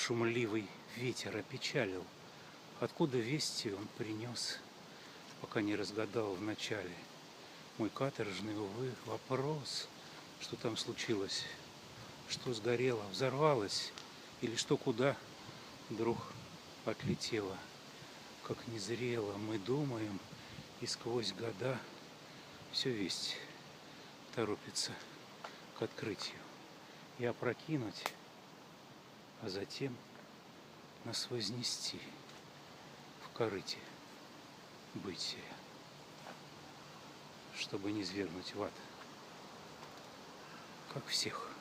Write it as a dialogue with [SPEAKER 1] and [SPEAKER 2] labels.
[SPEAKER 1] шумливый ветер опечалил. Откуда вести он принес, пока не разгадал вначале мой каторжный, увы, вопрос. Что там случилось? Что сгорело? Взорвалось? Или что куда вдруг отлетело? Как незрело мы думаем, и сквозь года все весть торопится к открытию и опрокинуть, а затем нас вознести в корыте бытия, чтобы не свергнуть в ад, как всех.